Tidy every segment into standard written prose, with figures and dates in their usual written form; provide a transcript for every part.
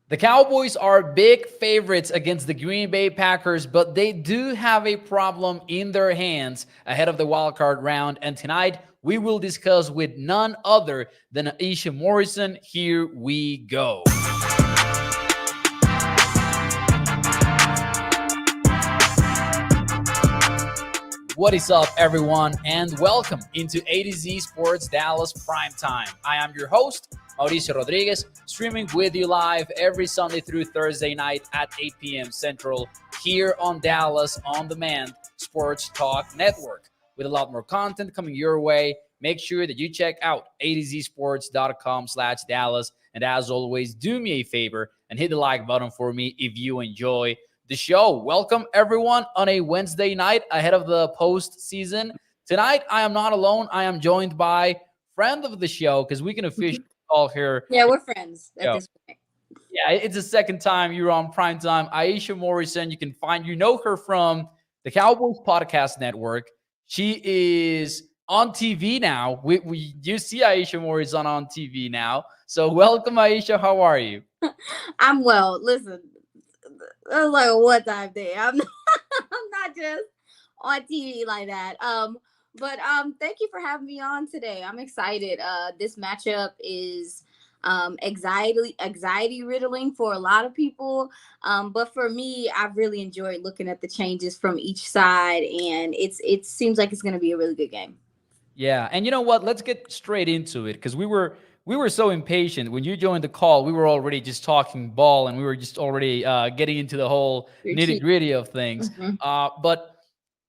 The Cowboys are big favorites against the Green Bay Packers, but they do have a problem in their hands ahead of the wild card round. And tonight we will discuss with none other than Aisha Morrison. Here we go. What is up, everyone, and welcome into A to Z Sports Dallas Primetime. I am your host, Mauricio Rodriguez, streaming with you live every Sunday through Thursday night at 8 p.m. Central here on Dallas On Demand Sports Talk Network. With a lot more content coming your way, make sure that you check out atozsports.com/Dallas. And as always, do me a favor and hit the like button for me if you enjoy the show. Welcome, everyone, on a Wednesday night ahead of the postseason. Tonight, I am not alone. I am joined by friend of the show, because we can officially call her. Yeah, we're friends at Yo, this point. yeah, it's the second time you're on Primetime. Aisha Morrison, you know her from the Cowboys Podcast Network. She is on TV now. You see Aisha Morrison on TV now. So welcome, Aisha. How are you? I'm well. Listen, that's like a one-time thing. I'm not, I'm not just on TV like that. But thank you for having me on today. I'm excited. This matchup is anxiety riddling for a lot of people. But for me, I've really enjoyed looking at the changes from each side, and it seems like it's going to be a really good game. Yeah, and you know what? Let's get straight into it, because we were so impatient when you joined the call. We were already just talking ball, and we were just already getting into the whole Your nitty cheat. gritty of things. Mhm. But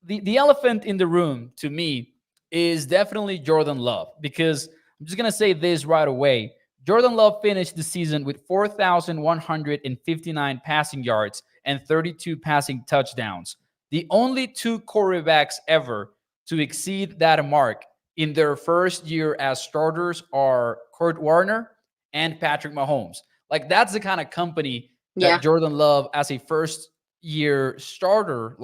the elephant in the room to me is definitely Jordan Love, because I'm just gonna say this right away. Jordan Love finished the season with 4,159 passing yards and 32 passing touchdowns. The only two quarterbacks ever to exceed that mark in their first year as starters are Kurt Warner and Patrick Mahomes. Like, that's the kind of company that Yeah. Jordan Love, as a first year starter,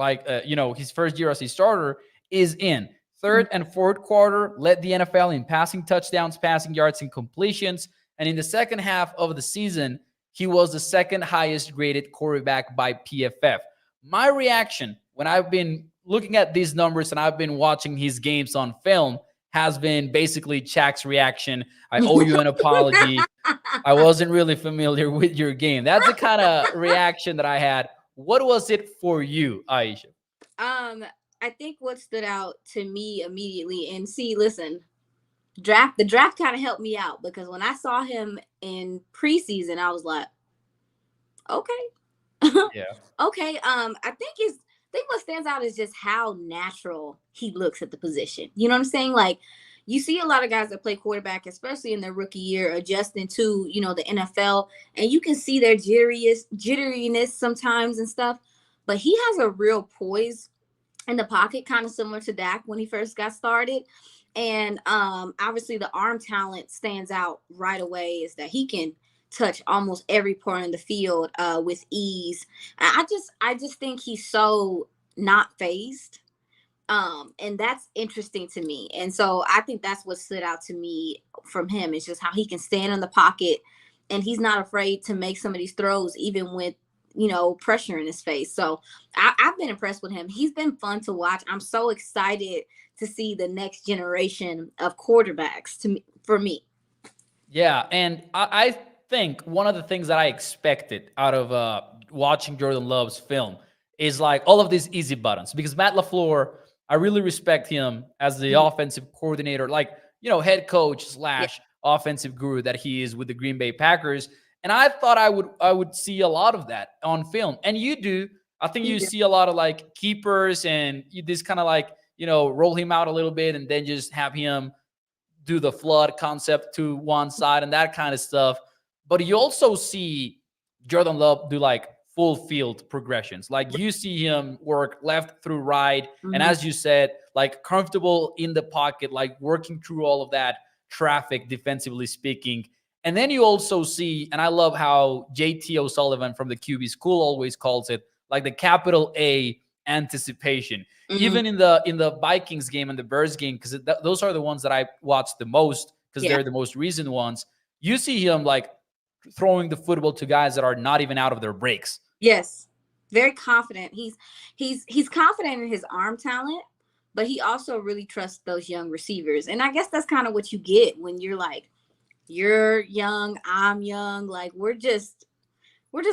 his first year as a starter, is in. Third and fourth quarter led the NFL in passing touchdowns, passing yards, and completions. And in the second half of the season, he was the second highest graded quarterback by PFF. My reaction when I've been looking at these numbers and I've been watching his games on film has been basically Shaq's reaction. I owe you an apology. I wasn't really familiar with your game. That's the kind of reaction that I had. What was it for you, Aisha? Um, I think what stood out to me immediately, and see, listen, the draft kind of helped me out because when I saw him in preseason, I was like, okay, Yeah. okay. I think what stands out is just how natural he looks at the position. You know what I'm saying? Like, you see a lot of guys that play quarterback, especially in their rookie year, adjusting to the NFL, and you can see their jitteriness sometimes and stuff. But he has a real poise in the pocket, kind of similar to Dak when he first got started. And obviously the arm talent stands out right away, is that he can touch almost every part in the field with ease. I just think he's so not phased. And that's interesting to me. And so I think that's what stood out to me from him, is just how he can stand in the pocket and he's not afraid to make some of these throws, even with pressure in his face. So I've been impressed with him. He's been fun to watch. I'm so excited to see the next generation of quarterbacks for me. Yeah, and I think one of the things that I expected out of watching Jordan Love's film is like all of these easy buttons, because Matt LaFleur, I really respect him as the Mhm. offensive coordinator, like, head coach Yeah. slash offensive guru that he is with the Green Bay Packers. And I thought I would see a lot of that on film. And you do. I think You you do. see a lot of like keepers, and you just kind of like, roll him out a little bit and then just have him do the flood concept to one side and that kind of stuff. But you also see Jordan Love do like full field progressions. Like, you see him work left through right. And Mhm. as you said, like comfortable in the pocket, like working through all of that traffic, defensively speaking. And then you also see, and I love how JT O'Sullivan from the QB school always calls it, like the capital A anticipation. Mhm. Even in the Vikings game and the Bears game, because those are the ones that I watch the most, because Yeah. they're the most recent ones. You see him like throwing the football to guys that are not even out of their breaks. Yes, very confident. He's confident in his arm talent, but he also really trusts those young receivers. And I guess that's kind of what you get when you're like, you're young, I'm young, like we're just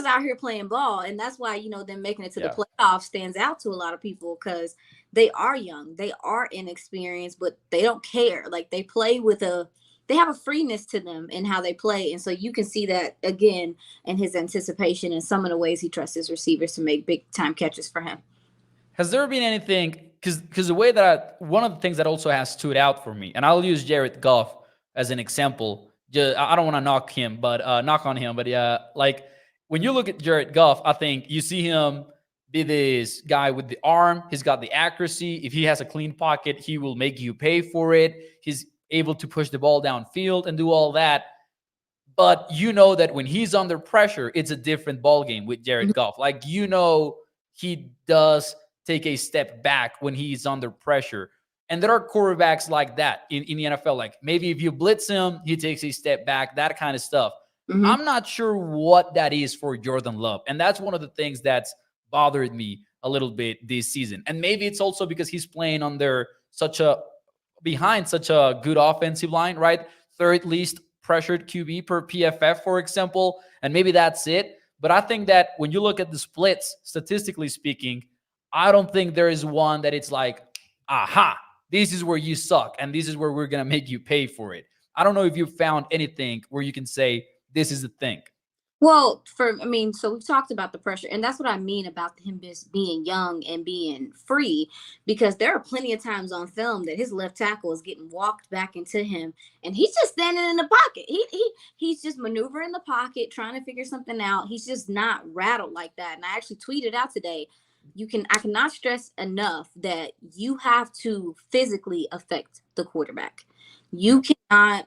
out here playing ball. And that's why, them making it to the Yeah. playoffs stands out to a lot of people because they are young, they are inexperienced, but they don't care. Like they have a freeness to them in how they play. And so you can see that again in his anticipation and some of the ways he trusts his receivers to make big time catches for him. Has there been anything, because the way that one of the things that also has stood out for me, and I'll use Jared Goff as an example. I don't want to knock on him, but yeah, like when you look at Jared Goff, I think you see him be this guy with the arm. He's got the accuracy. If he has a clean pocket, he will make you pay for it. He's able to push the ball downfield and do all that. But you know that when he's under pressure, it's a different ball game with Jared Goff. Like, he does take a step back when he's under pressure. And there are quarterbacks like that in the NFL. Like maybe if you blitz him, he takes a step back, that kind of stuff. Mm-hmm. I'm not sure what that is for Jordan Love. And that's one of the things that's bothered me a little bit this season. And maybe it's also because he's playing behind such a good offensive line, right? Third least pressured QB per PFF, for example. And maybe that's it. But I think that when you look at the splits, statistically speaking, I don't think there is one that it's like, aha, this is where you suck and this is where we're going to make you pay for it. I don't know if you found anything where you can say this is the thing. Well, so we've talked about the pressure, and that's what I mean about him just being young and being free, because there are plenty of times on film that his left tackle is getting walked back into him, and he's just standing in the pocket. He's just maneuvering the pocket, trying to figure something out. He's just not rattled like that. And I actually tweeted out today, I cannot stress enough that you have to physically affect the quarterback. You cannot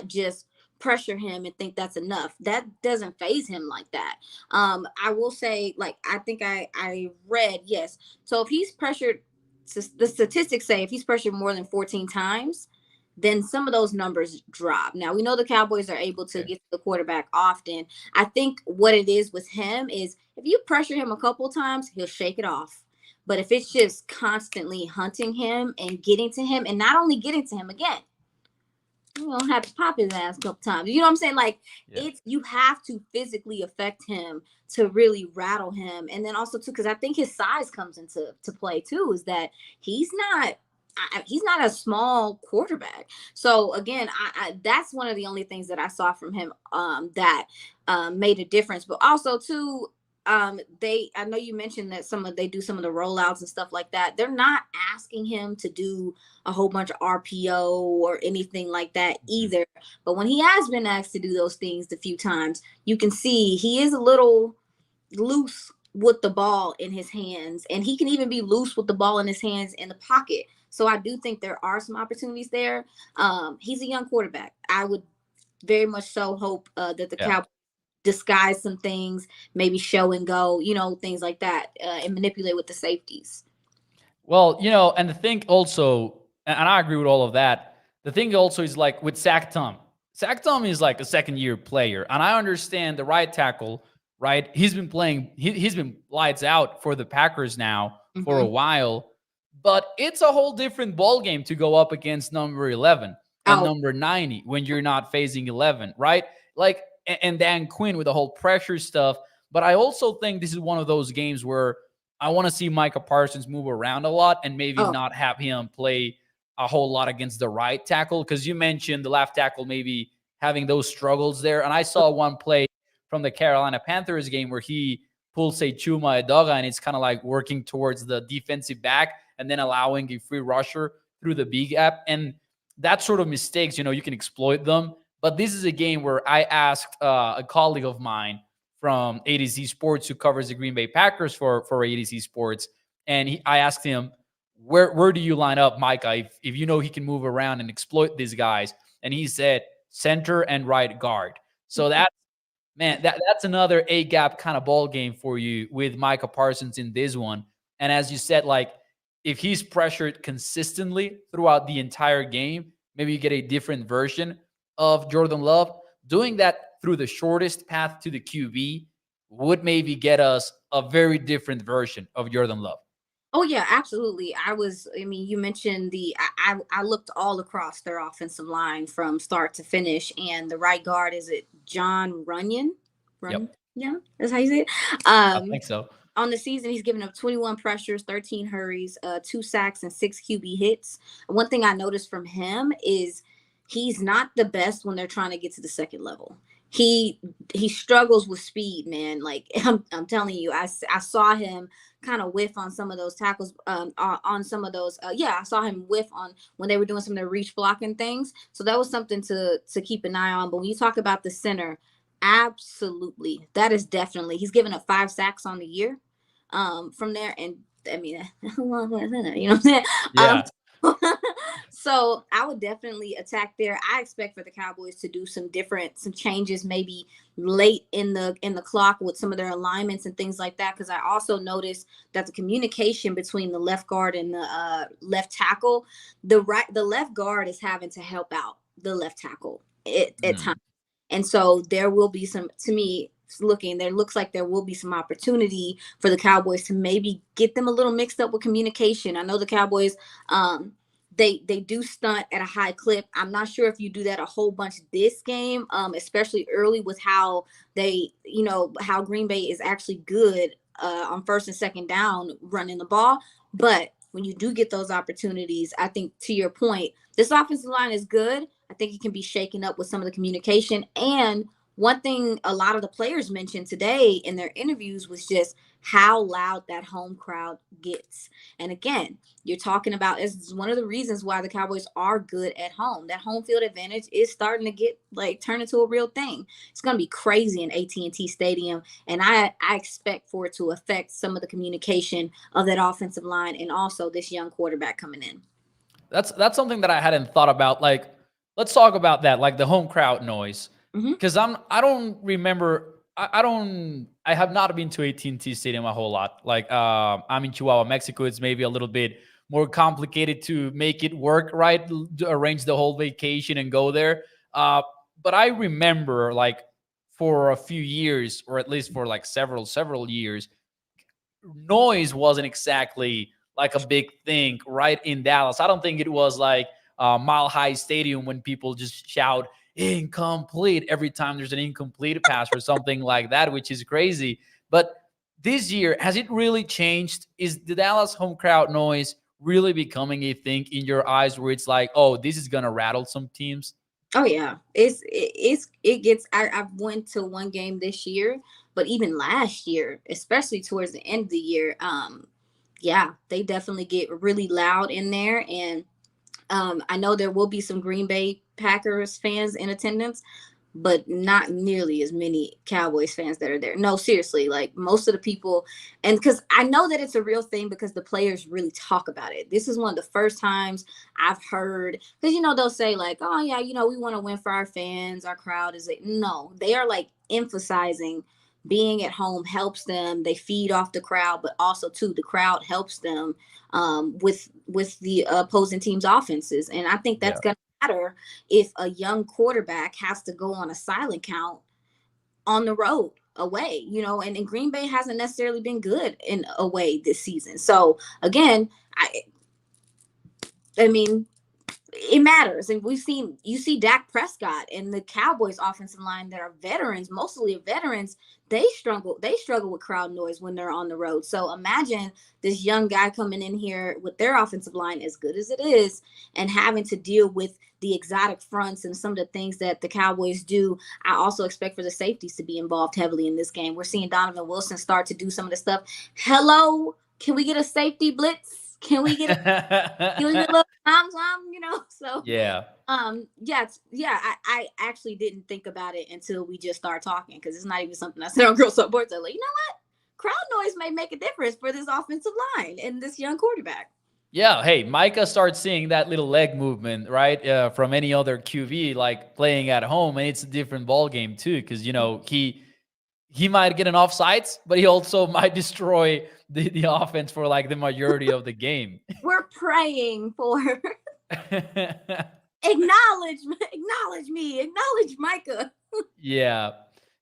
just pressure him and think that's enough. That doesn't phase him like that. I will say, like, I think I read, yes. So if he's pressured, the statistics say if he's pressured more than 14 times, then some of those numbers drop. Now, we know the Cowboys are able to get to the quarterback often. I think what it is with him is if you pressure him a couple times, he'll shake it off. But if it's just constantly hunting him and getting to him, and not only getting to him again, you don't have to pop his ass a couple times. You know what I'm saying? Like, you have to physically affect him to really rattle him. And then also too, because I think his size comes into play too, is that he's not a small quarterback. So again, that's one of the only things that I saw from him that made a difference. But also too, I know you mentioned that they do some of the rollouts and stuff like that. They're not asking him to do a whole bunch of RPO or anything like that either. But when he has been asked to do those things a few times, you can see he is a little loose with the ball in his hands, and he can even be loose with the ball in his hands in the pocket. So I do think there are some opportunities there. He's a young quarterback. I would very much so hope that the Cowboys disguise some things, maybe show and go, things like that, and manipulate with the safeties. Well, and the thing also, and I agree with all of that. The thing also is like with Zach Tom. Zach Tom is like a second-year player, and I understand the right tackle, right? He's been playing, he's been lights out for the Packers now for a while, but it's a whole different ball game to go up against number 11 and number 90 when you're not facing 11, right? Like, and Dan Quinn with the whole pressure stuff. But I also think this is one of those games where I want to see Micah Parsons move around a lot and maybe not have him play a whole lot against the right tackle, because you mentioned the left tackle maybe having those struggles there. And I saw one play from the Carolina Panthers game where he pulls a Chuma Edoga, and it's kind of like working towards the defensive back and then allowing a free rusher through the B gap. And that sort of mistakes, you can exploit them. But this is a game where I asked a colleague of mine from ADC Sports who covers the Green Bay Packers for ADC Sports. And I asked him, where do you line up, Micah, if you know he can move around and exploit these guys? And he said center and right guard. So that's another A-gap kind of ball game for you with Micah Parsons in this one. And as you said, like, if he's pressured consistently throughout the entire game, maybe you get a different version of Jordan Love. doing that through the shortest path to the QB would maybe get us a very different version of Jordan Love. Oh yeah, absolutely. I mean, you mentioned I looked all across their offensive line from start to finish, and the right guard is it John Runyon? Run, Yep, yeah, that's how you say it. I think so. On the season, he's given up 21 pressures, 13 hurries, 2 sacks, and 6 QB hits. One thing I noticed from him is he's not the best when they're trying to get to the second level. He he struggles with speed, man. Like I'm telling you, I saw him kind of whiff on some of those tackles, on some of those. Yeah, I saw him whiff on when they were doing some of their reach blocking things. So that was something to keep an eye on. But when you talk about the center, absolutely, that is definitely he's given up 5 sacks on the year from there. And I mean, you know what I'm saying? Yeah. So I would definitely attack there. I expect for the Cowboys to do some changes, maybe late in the clock with some of their alignments and things like that. Because I also noticed that the communication between the left guard and the left tackle, the left guard is having to help out the left tackle at Mm. times. And so there will be some, to me, there looks like there will be some opportunity for the Cowboys to maybe get them a little mixed up with communication. I know the Cowboys, they do stunt at a high clip. I'm not sure if you do that a whole bunch this game, especially early with how how Green Bay is actually good on first and second down running the ball. But when you do get those opportunities, I think to your point, this offensive line is good. I think it can be shaken up with some of the communication. And one thing a lot of the players mentioned today in their interviews was just how loud that home crowd gets. And again, you're talking about is one of the reasons why the Cowboys are good at home. That home field advantage is starting to get turn into a real thing. It's going to be crazy in AT&T Stadium, and I expect for it to affect some of the communication of that offensive line and also this young quarterback coming in. That's something that I hadn't thought about. Like, let's talk about that, like the home crowd noise. Mm-hmm. Because I don't remember. I have not been to AT&T Stadium a whole lot. Like, I'm in Chihuahua, Mexico. It's maybe a little bit more complicated to make it work, right? To arrange the whole vacation and go there. But I remember, like, for a few years, or at least for like several years, noise wasn't exactly like a big thing right in Dallas. I don't think it was like Mile High Stadium when people just shout incomplete every time there's an incomplete pass or something like that, which is crazy. But this year, has it really changed? Is the Dallas home crowd noise really becoming a thing in your eyes where it's like, oh, this is going to rattle some teams? Oh yeah, it gets. I've went to one game this year, but even last year, especially towards the end of the year, yeah, they definitely get really loud in there. And I know there will be some Green Bay Packers fans in attendance, but not nearly as many Cowboys fans that are there. No, seriously, like most of the people, and because I know that it's a real thing because the players really talk about it. This is one of the first times I've heard, because they'll say like, oh yeah, we want to win for our fans, our crowd is like, no, they are like emphasizing being at home helps them. They feed off the crowd, but also too the crowd helps them with the opposing team's offenses, and I think Yeah. that's gonna matter if a young quarterback has to go on a silent count on the road away, and Green Bay hasn't necessarily been good in away this season. So again, I mean, it matters. And you see Dak Prescott and the Cowboys offensive line that are veterans, mostly veterans, they struggle with crowd noise when they're on the road. So imagine this young guy coming in here with their offensive line as good as it is and having to deal with the exotic fronts and some of the things that the Cowboys do. I also expect for the safeties to be involved heavily in this game. We're seeing Donovan Wilson start to do some of the stuff. Hello, can we get a safety blitz? Can we get a little tom? So Yeah. yeah, I actually didn't think about it until we just start talking, because it's not even something I said on Girl Sports. I'm like, you know what, crowd noise may make a difference for this offensive line and this young quarterback. Yeah, hey, Micah starts seeing that little leg movement, right, from any other QB, like playing at home, and it's a different ball game too, because he might get an offsides, but he also might destroy the offense for like the majority of the game. We're praying for acknowledge me, acknowledge Micah. Yeah.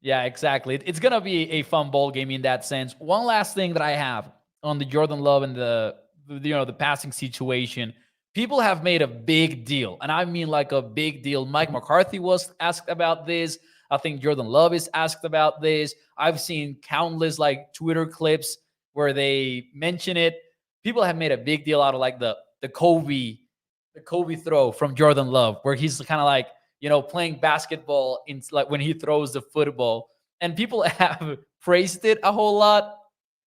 Yeah, exactly. It's gonna be a fun ball game in that sense. One last thing that I have on the Jordan Love and the passing situation. People have made a big deal, and I mean like a big deal. Mike McCarthy was asked about this. I think Jordan Love is asked about this. I've seen countless like Twitter clips where they mention it. People have made a big deal out of like the Kobe throw from Jordan Love, where he's kind of like playing basketball in like when he throws the football, and people have praised it a whole lot.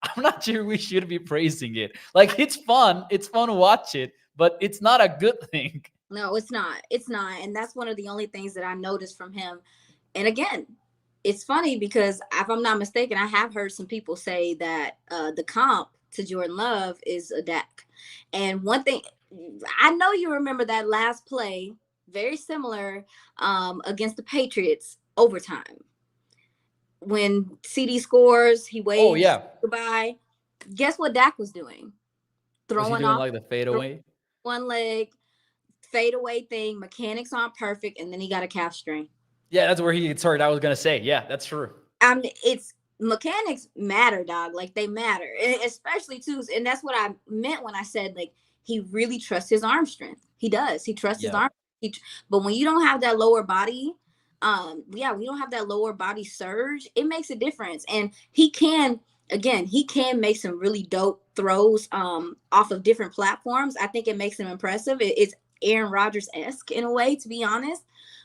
I'm not sure we should be praising it. Like it's fun to watch it, but it's not a good thing. No, it's not. It's not. And that's one of the only things that I noticed from him. And again, it's funny because if I'm not mistaken, I have heard some people say that the comp to Jordan Love is a Dak. And one thing, I know you remember that last play, very similar against the Patriots overtime. When CD scores, he Oh waves yeah, goodbye. Guess what Dak was doing? was he Throwing doing off like the fadeaway? one leg, fadeaway thing, mechanics aren't perfect, and then he got a calf strain. Yeah, that's where he gets hurt. I was gonna say, yeah, that's true. It's mechanics matter, dog. Like they matter, especially too. And that's what I meant when I said like he really trusts his arm strength. He does. He trusts his Yeah, arm. But when you don't have that lower body, yeah, we don't have that lower body surge. It makes a difference, and he can. Again, he can make some really dope throws off of different platforms. I think it makes him impressive. It's Aaron Rodgers-esque in a way, to be honest.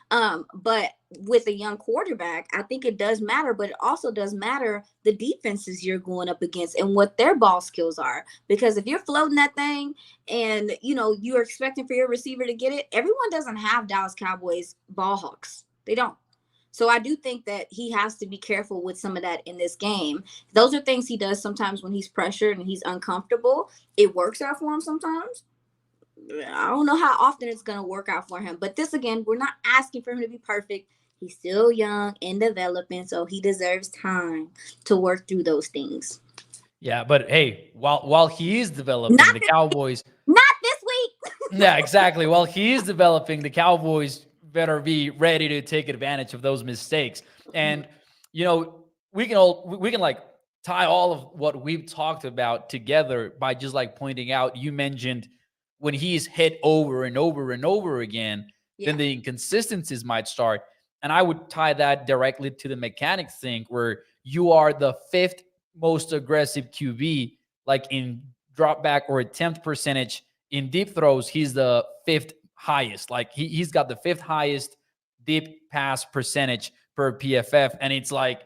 But with a young quarterback, I think it does matter, but it also does matter the defenses you're going up against and what their ball skills are. Because if you're floating that thing and you're expecting for your receiver to get it, everyone doesn't have Dallas Cowboys ball hawks. They don't. So I do think that he has to be careful with some of that in this game. Those are things he does sometimes when he's pressured and he's uncomfortable. It works out for him sometimes. I don't know how often it's going to work out for him. But this, again, we're not asking for him to be perfect. He's still young and developing, so he deserves time to work through those things. yeah. But hey, while he is developing, Not the this, Cowboys. not this week. Yeah, exactly. While he is developing, the Cowboys better be ready to take advantage of those mistakes. And we can like tie all of what we've talked about together by just like pointing out. You mentioned when he's hit over and over and over again, then Yeah, the inconsistencies might start. And I would tie that directly to the mechanics thing, where you are the fifth most aggressive QB, like in drop back or attempt percentage. In deep throws, he's the fifth highest. Like he's got the fifth highest deep pass percentage per PFF. And it's like,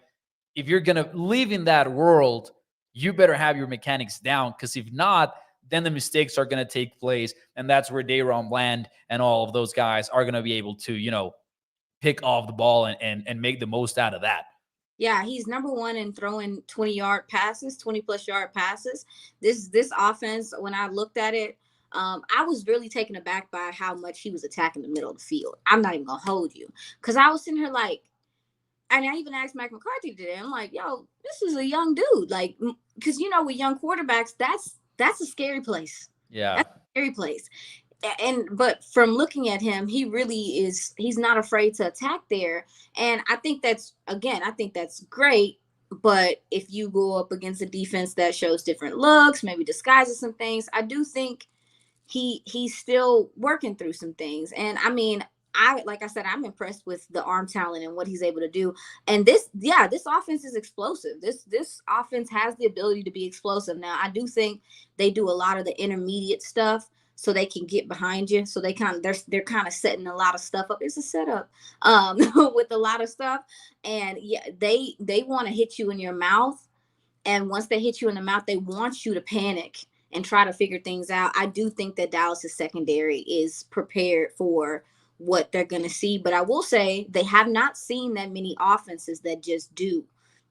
if you're going to live in that world, you better have your mechanics down. Because if not, then the mistakes are going to take place. And that's where Dayron Bland and all of those guys are going to be able to, pick off the ball and make the most out of that. yeah, he's number one in throwing 20-yard passes, 20+ yard passes. This offense, when I looked at it, I was really taken aback by how much he was attacking the middle of the field. I'm not even gonna hold you, because I was sitting here like, and I even asked Mike McCarthy today. I'm like, yo, this is a young dude, like, because with young quarterbacks, that's a scary place. Yeah. That's a scary place. But from looking at him, he really is. He's not afraid to attack there, and I think that's great. But if you go up against a defense that shows different looks, maybe disguises some things, I do think he's still working through some things. And I mean, like I said, I'm impressed with the arm talent and what he's able to do. And this offense is explosive. This offense has the ability to be explosive. Now, I do think they do a lot of the intermediate stuff so they can get behind you. So they're kind of setting a lot of stuff up. It's a setup with a lot of stuff. And yeah, they want to hit you in your mouth. And once they hit you in the mouth, they want you to panic and try to figure things out. I do think that Dallas's secondary is prepared for what they're going to see. But I will say they have not seen that many offenses that just do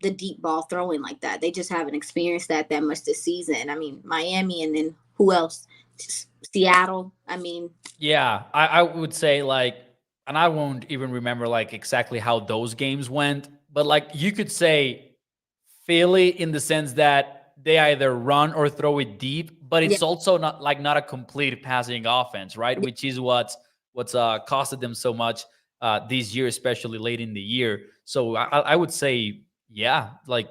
the deep ball throwing like that. They just haven't experienced that much this season. I mean, Miami, and then who else? Seattle. I mean, Yeah, I would say like, and I won't even remember like exactly how those games went, but like you could say Philly in the sense that they either run or throw it deep, but yeah, it's also not a complete passing offense, right? Which is what's costed them so much this year, especially late in the year. So I would say, yeah, like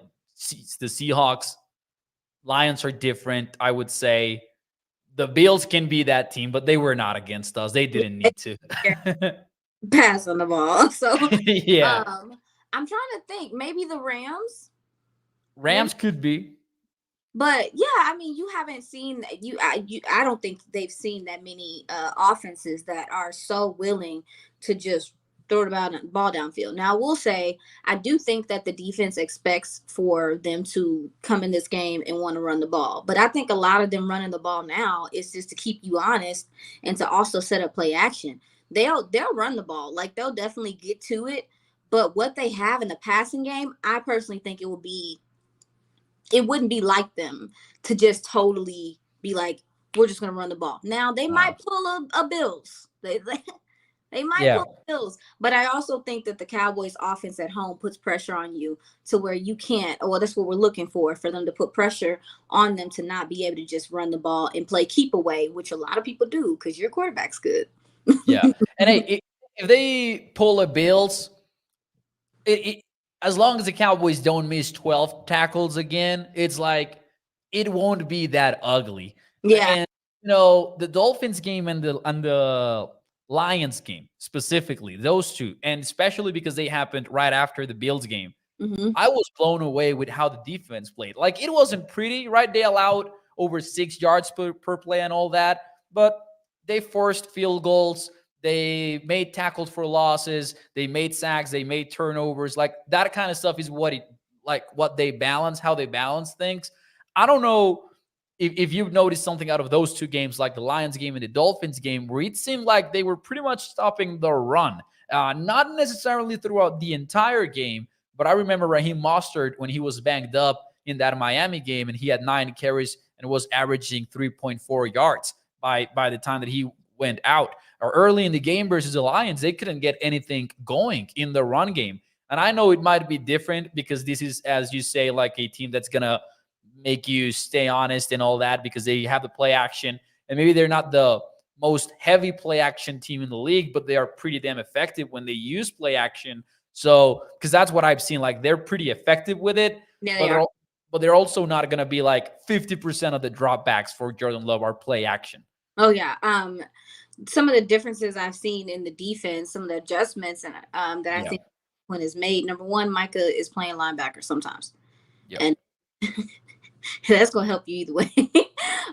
the Seahawks, Lions are different. I would say the Bills can be that team, but they were not against us. They didn't need to. Yeah, pass on the ball. So Yeah, I'm trying to think. Maybe the Rams. Maybe. Rams could be. But yeah, I mean, you haven't seen I don't think they've seen that many offenses that are so willing to just throw the ball downfield. Now, I will say I do think that the defense expects for them to come in this game and want to run the ball. But I think a lot of them running the ball now is just to keep you honest and to also set up play action. They'll run the ball, like they'll definitely get to it. But what they have in the passing game, I personally think it wouldn't be like them to just totally be like, we're just going to run the ball. Now, they might pull a Bills. They might Yeah. pull Bills. But I also think that the Cowboys offense at home puts pressure on you to where you can't. Well, that's what we're looking for them to put pressure on them to not be able to just run the ball and play keep away, which a lot of people do because your quarterback's good. Yeah. And hey, if they pull a Bills, as long as the Cowboys don't miss 12 tackles again, it's like it won't be that ugly. Yeah. And the Dolphins game and the Lions game specifically, those two, and especially because they happened right after the Bills game. Mm-hmm. I was blown away with how the defense played. Like, it wasn't pretty, right? They allowed over 6 yards per play and all that, but they forced field goals. They made tackles for losses. They made sacks. They made turnovers. Like, that kind of stuff is what they balance, how they balance things. I don't know if you've noticed something out of those two games, like the Lions game and the Dolphins game, where it seemed like they were pretty much stopping the run. Not necessarily throughout the entire game, but I remember Raheem Mostert when he was banged up in that Miami game, and he had 9 carries and was averaging 3.4 yards by the time that he went out. Or early in the game versus the Lions, they couldn't get anything going in the run game. And I know it might be different because this is, as you say, like a team that's going to make you stay honest and all that because they have the play action. And maybe they're not the most heavy play action team in the league, but they are pretty damn effective when they use play action. So, because that's what I've seen, like they're pretty effective with it, Yeah, but they're also not going to be like 50% of the dropbacks for Jordan Love are play action. Oh yeah. Some of the differences I've seen in the defense, some of the adjustments and that I think when is made. Number one, Micah is playing linebacker sometimes, and that's gonna help you either way.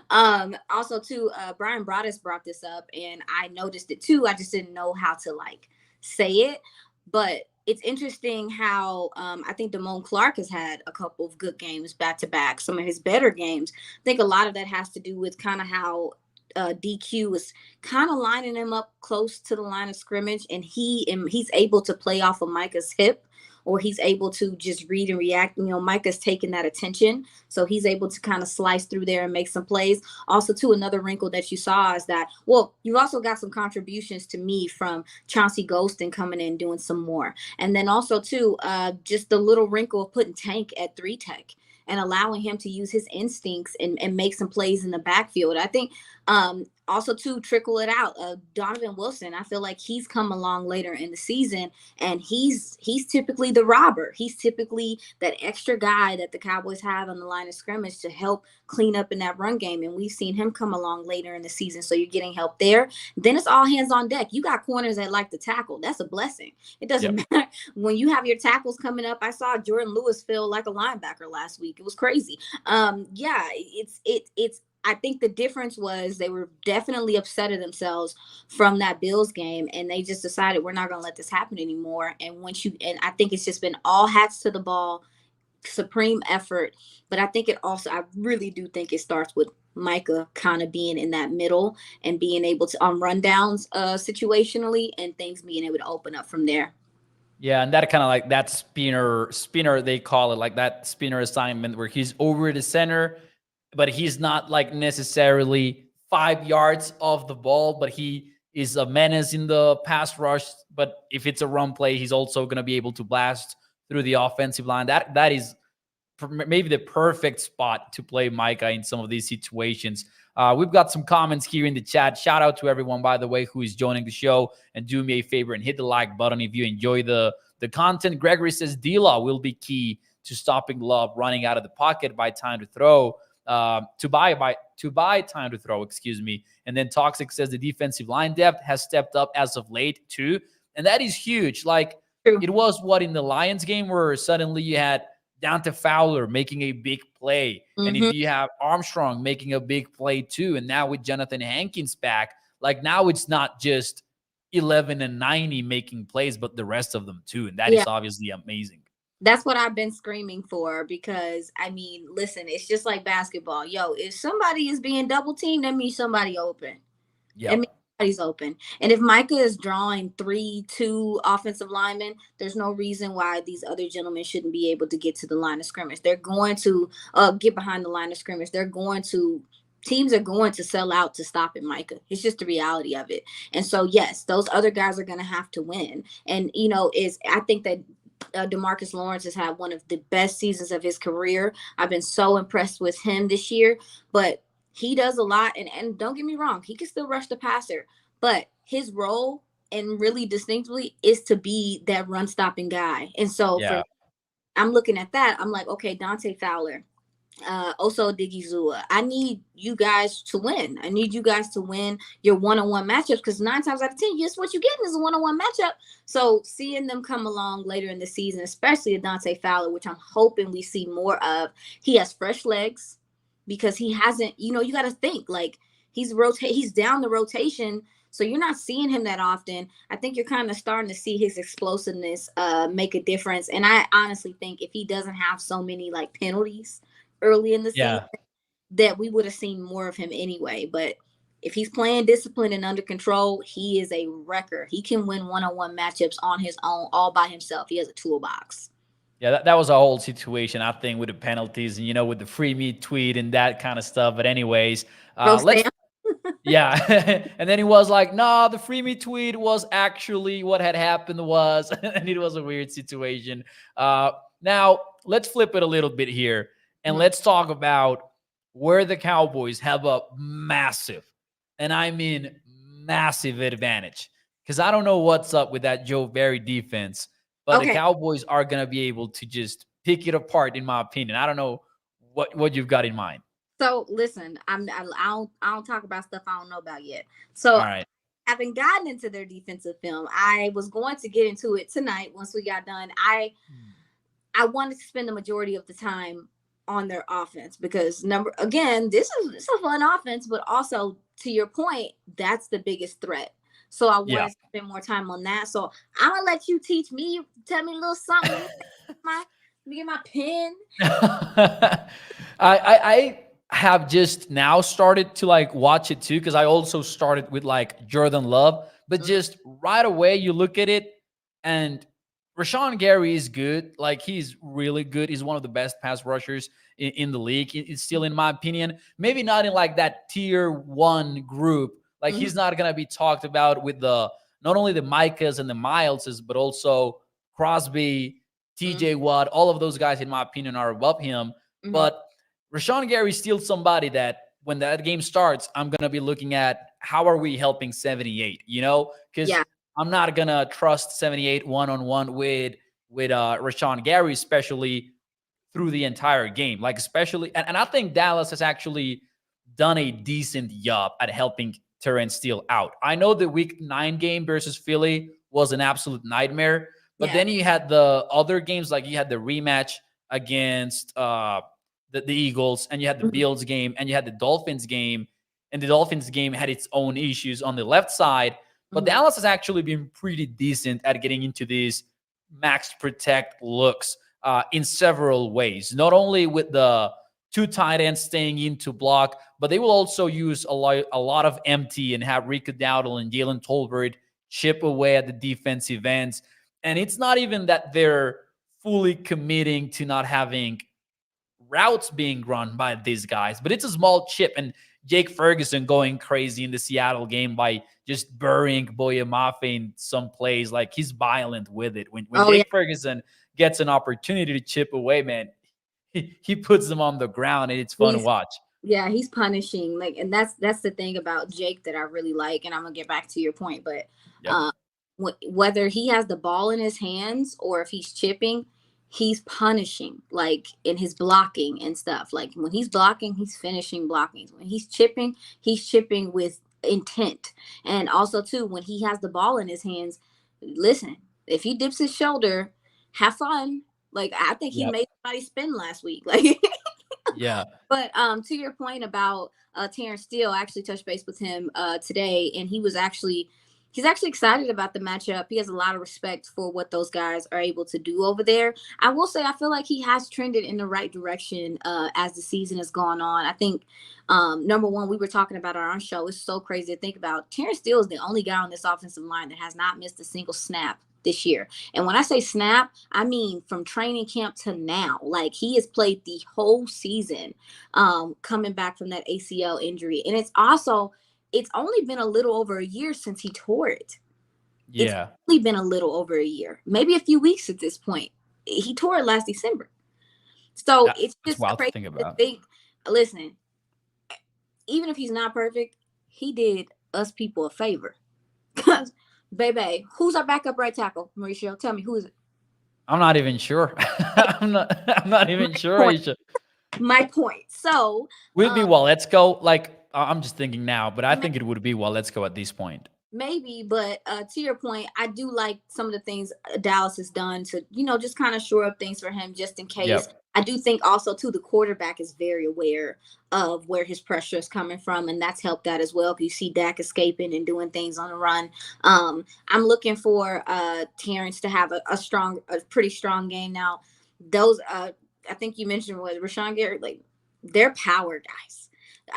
Also, too, Brian Broaddus brought this up, and I noticed it too. I just didn't know how to like say it, but it's interesting how I think Damone Clark has had a couple of good games back to back. Some of his better games. I think a lot of that has to do with kind of how DQ is kind of lining him up close to the line of scrimmage, and he's able to play off of Micah's hip, or he's able to just read and react. Micah's taking that attention, so he's able to kind of slice through there and make some plays. Also, too, another wrinkle that you saw is that, well, you've also got some contributions to me from Chauncey Golston coming in doing some more, and then also too, just the little wrinkle of putting Tank at 3 tech and allowing him to use his instincts and make some plays in the backfield. I think also to trickle it out, Donovan Wilson, I feel like he's come along later in the season, and he's typically the robber. He's typically that extra guy that the Cowboys have on the line of scrimmage to help clean up in that run game, and we've seen him come along later in the season, so you're getting help there. Then it's all hands on deck. You got corners that like to tackle. That's a blessing. It doesn't matter when you have your tackles coming up. I saw Jordan Lewis feel like a linebacker last week. It was crazy. It's I think the difference was they were definitely upset at themselves from that Bills game, and they just decided we're not going to let this happen anymore. And I think it's just been all hats to the ball, supreme effort. But I think I really do think it starts with Micah kind of being in that middle and being able to on rundowns situationally, and things being able to open up from there. Yeah, and that kind of like that spinner, they call it, like that spinner assignment where he's over the center, but he's not like necessarily 5 yards off the ball, but he is a menace in the pass rush. But if it's a run play, he's also going to be able to blast through the offensive line. That is maybe the perfect spot to play Micah in some of these situations. We've got some comments here in the chat. Shout out to everyone, by the way, who is joining the show. And do me a favor and hit the like button if you enjoy the content. Gregory says D-Law will be key to stopping Love running out of the pocket by time to throw. To buy time to throw, excuse me. And then Toxic says the defensive line depth has stepped up as of late too. And that is huge. Like, True. it was in the Lions game where suddenly you had Dante Fowler making a big play. And if you have Armstrong making a big play too, and now with Jonathan Hankins back, like now it's not just 11 and 90 making plays, but the rest of them too. And that is obviously amazing. That's what I've been screaming for, because I mean, listen, it's just like basketball. Yo, if somebody is being double teamed, that means somebody open. Yeah. That means somebody's open. And if Micah is drawing 3-2 offensive linemen, there's no reason why these other gentlemen shouldn't be able to get to the line of scrimmage. They're going to get behind the line of scrimmage. Teams are going to sell out to stop it, Micah. It's just the reality of it. And so, yes, those other guys are going to have to win. And, I think that DeMarcus Lawrence has had one of the best seasons of his career. I've been so impressed with him this year, but he does a lot. And don't get me wrong, he can still rush the passer, but his role, and really distinctly, is to be that run stopping guy. And so I'm looking at that. I'm like, okay, Dante Fowler, Oso Odigizua, I need you guys to win. I need you guys to win your one-on-one matchups, because 9 times out of 10, just what you're getting is a one-on-one matchup. So seeing them come along later in the season, especially Dante Fowler, which I'm hoping we see more of, he has fresh legs, because he hasn't, you got to think, like, he's down the rotation, so you're not seeing him that often. I think you're kind of starting to see his explosiveness make a difference. And I honestly think if he doesn't have so many like penalties early in the season, that we would have seen more of him anyway. But if he's playing disciplined and under control, he is a wrecker. He can win one-on-one matchups on his own, all by himself. He has a toolbox. Yeah, that was a whole situation, I think, with the penalties and, with the free meat tweet and that kind of stuff. But anyways, yeah. And then he was like, no, the free meat tweet was actually what had happened was, and it was a weird situation. Now, let's flip it a little bit here, and let's talk about where the Cowboys have a massive, and I mean massive advantage. Because I don't know what's up with that Joe Barry defense, but the Cowboys are going to be able to just pick it apart, in my opinion. I don't know what you've got in mind. So listen, I don't talk about stuff I don't know about yet. So I haven't gotten into their defensive film. I was going to get into it tonight once we got done. I wanted to spend the majority of the time on their offense, because this is a fun offense, but also, to your point, that's the biggest threat. So I wanted to spend more time on that. So I'm gonna let you teach me, tell me a little something. Let me get my pen. I have just now started to like watch it too, because I also started with like Jordan Love, but just right away you look at it, and Rashawn Gary is good. Like, he's really good. He's one of the best pass rushers in the league. It's still, in my opinion, maybe not in like that tier 1 group. Like, he's not going to be talked about with not only the Micahs and the Mileses, but also Crosby, TJ Watt. All of those guys, in my opinion, are above him. But Rashawn Gary is still somebody that when that game starts, I'm going to be looking at how are we helping 78, because I'm not going to trust 78 one-on-one with Rashawn Gary, especially through the entire game. Like, especially, and I think Dallas has actually done a decent job at helping Terrence Steele out. I know the Week 9 game versus Philly was an absolute nightmare, but then you had the other games, like you had the rematch against the Eagles, and you had the Bills game, and you had the Dolphins game, and the Dolphins game had its own issues on the left side. But Dallas has actually been pretty decent at getting into these max protect looks in several ways. Not only with the 2 tight ends staying in to block, but they will also use a lot of empty and have Rico Dowdle and Jalen Tolbert chip away at the defensive ends. And it's not even that they're fully committing to not having routes being run by these guys, but it's a small chip. And Jake Ferguson going crazy in the Seattle game by just burying Boyamafe in some plays. Like, he's violent with it. When Jake Ferguson gets an opportunity to chip away, man, he puts them on the ground, and it's fun to He's watch. Yeah, he's punishing, like, and that's the thing about Jake that I really like, and I'm gonna get back to your point, but Yep. um, whether he has the ball in his hands or if he's chipping, he's punishing, like in his blocking and stuff. Like when he's blocking, he's finishing blocking. When he's chipping with intent, and also too when he has the ball in his hands. Listen, if he dips his shoulder, have fun. Like I think he Yep. made somebody spin last week. Like Yeah. but to your point about Terrence Steele, I actually touched base with him today, and he's actually excited about the matchup. He has a lot of respect for what those guys are able to do over there. I will say I feel like he has trended in the right direction as the season has gone on. I think number one, we were talking about on our show. It's so crazy to think about. Terrence Steele is the only guy on this offensive line that has not missed a single snap this year. And when I say snap, I mean from training camp to now. Like he has played the whole season coming back from that ACL injury. And it's only been a little over a year since he tore it. It's Yeah. only been a little over a year, maybe a few weeks at this point. He tore it last December. So it's That's just wild to crazy think to about. think, listen, even if he's not perfect, he did us people a favor. Because, baby, who's our backup right tackle, Mauricio? Tell me, who is it? I'm not even sure. I'm not My even sure, point. Aisha. My point. So, Would it be um, well, let's go? Like I'm just thinking now, but I may- think it would be well, let's go at this point. maybe, but to your point, I do like some of the things Dallas has done to, just kind of shore up things for him just in case. Yep. I do think also too the quarterback is very aware of where his pressure is coming from, and that's helped that as well. You see Dak escaping and doing things on the run. I'm looking for Terrence to have a pretty strong game now. Those I think you mentioned was Rashawn Gary, like they're power guys.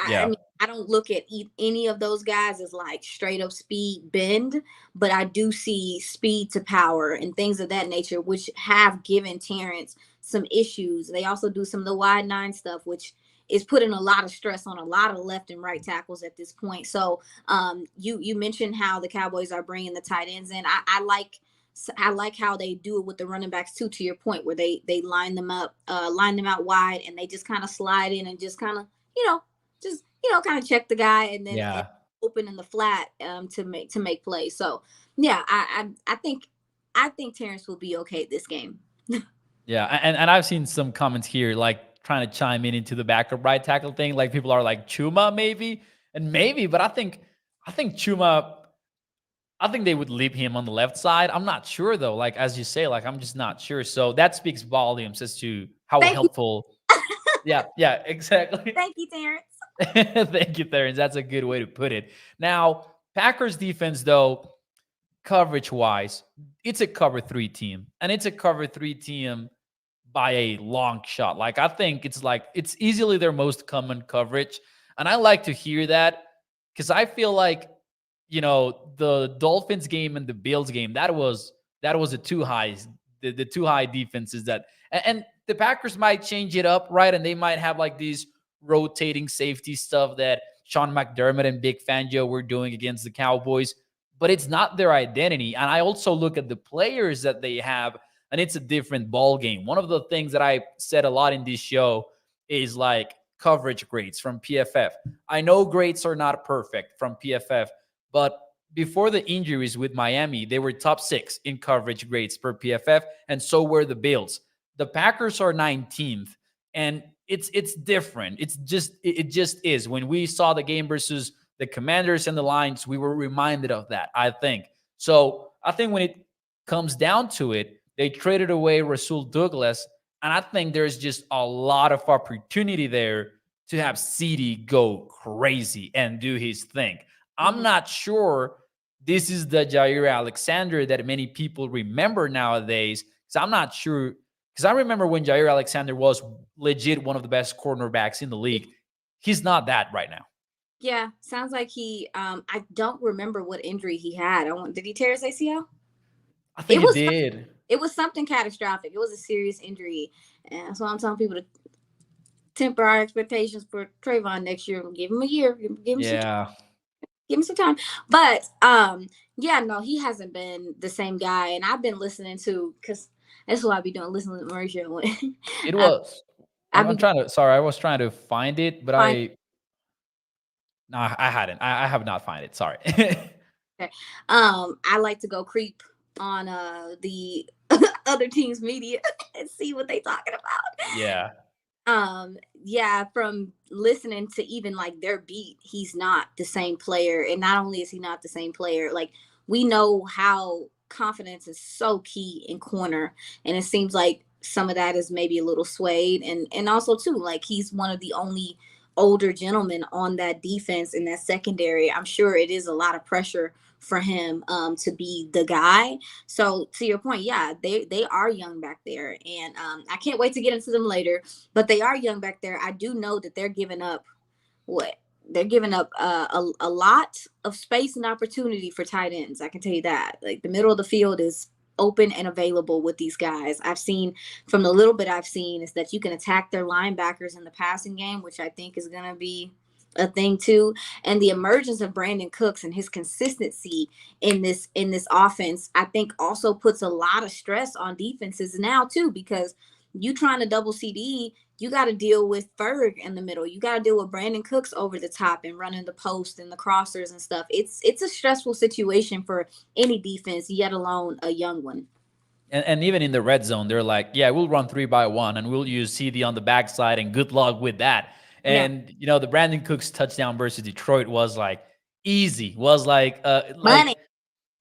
I Yeah. mean, I don't look at any of those guys as like straight up speed bend, but I do see speed to power and things of that nature, which have given Terrence some issues. They also do some of the wide nine stuff, which is putting a lot of stress on a lot of left and right tackles at this point. So, you mentioned how the Cowboys are bringing the tight ends in. I like how they do it with the running backs too. To your point, where they line them up, line them out wide, and they just kind of slide in and just kind of you know kind of check the guy and then Yeah. open in the flat to make plays. So yeah, I think Terrence will be okay this game. Yeah. And I've seen some comments here like trying to chime in into the backup right tackle thing. Like people are like Chuma maybe. And maybe, but I think Chuma, I think they would leave him on the left side. I'm not sure though. Like as you say, like I'm just not sure. So that speaks volumes as to how Thank you, helpful. Yeah, yeah, exactly. thank you, Terrence. Thank you, Terrence. That's a good way to put it. Now, Packers defense, though, coverage wise, it's a cover three team, and it's a cover three team by a long shot. Like, I think it's easily their most common coverage. And I like to hear that because I feel like, the Dolphins game and the Bills game, that was a too high, the too high defenses and the Packers might change it up, right? And they might have like these rotating safety stuff that Sean McDermott and Big Fangio were doing against the Cowboys, but it's not their identity. And I also look at the players that they have, and it's a different ball game. One of the things that I said a lot in this show is like coverage grades from PFF. I know grades are not perfect from PFF, but before the injuries with Miami, they were top 6 in coverage grades per PFF, and so were the Bills. The Packers are 19th, and it's different. It just is. When we saw the game versus the Commanders and the Lions, we were reminded of that, I think. So I think when it comes down to it, they traded away Rasul Douglas, and I think there's just a lot of opportunity there to have CD go crazy and do his thing. I'm Mhm. not sure this is the Jair Alexander that many people remember nowadays. Because I'm not sure. Because I remember when Jair Alexander was legit one of the best cornerbacks in the league. He's not that right now. Yeah, sounds like he. I don't remember what injury he had. Did he tear his ACL? I think It it was did. it was something catastrophic. It was a serious injury, and that's why I'm telling people to temper our expectations for Trayvon next year. Give him a year. Give him some Yeah. give him some time. But yeah, no, he hasn't been the same guy. And I've been listening to because that's what I be doing, listening to Mauricio. It uh, was. I've I'm been trying to. Sorry, I was trying to find it, but fine. no, I hadn't. I have not find it. Sorry. I like to go creep on the other team's media and see what they talking about. Yeah. Yeah, from listening to even like their beat, he's not the same player. And not only is he not the same player, like we know how confidence is so key in corner. And it seems like some of that is maybe a little swayed. And also too, like he's one of the only older gentlemen on that defense in that secondary. I'm sure it is a lot of pressure for him to be the guy. So to your point, yeah, they are young back there, and I can't wait to get into them later. But they are young back there. I do know that they're giving up what they're giving up a lot of space and opportunity for tight ends. I can tell you that. Like the middle of the field is open and available with these guys. I've seen from the little bit I've seen is that you can attack their linebackers in the passing game, which I think is going to be a thing too. And the emergence of Brandon Cooks and his consistency in this offense, I think also puts a lot of stress on defenses now too, because you trying to double CD, you got to deal with Ferg in the middle. You got to deal with Brandon Cooks over the top and running the post and the crossers and stuff. It's a stressful situation for any defense, yet alone a young one. And even in the red zone, they're like, yeah, we'll run 3-by-1 and we'll use CD on the backside and good luck with that. Yeah, And the Brandon Cooks touchdown versus Detroit was like easy. Was like money.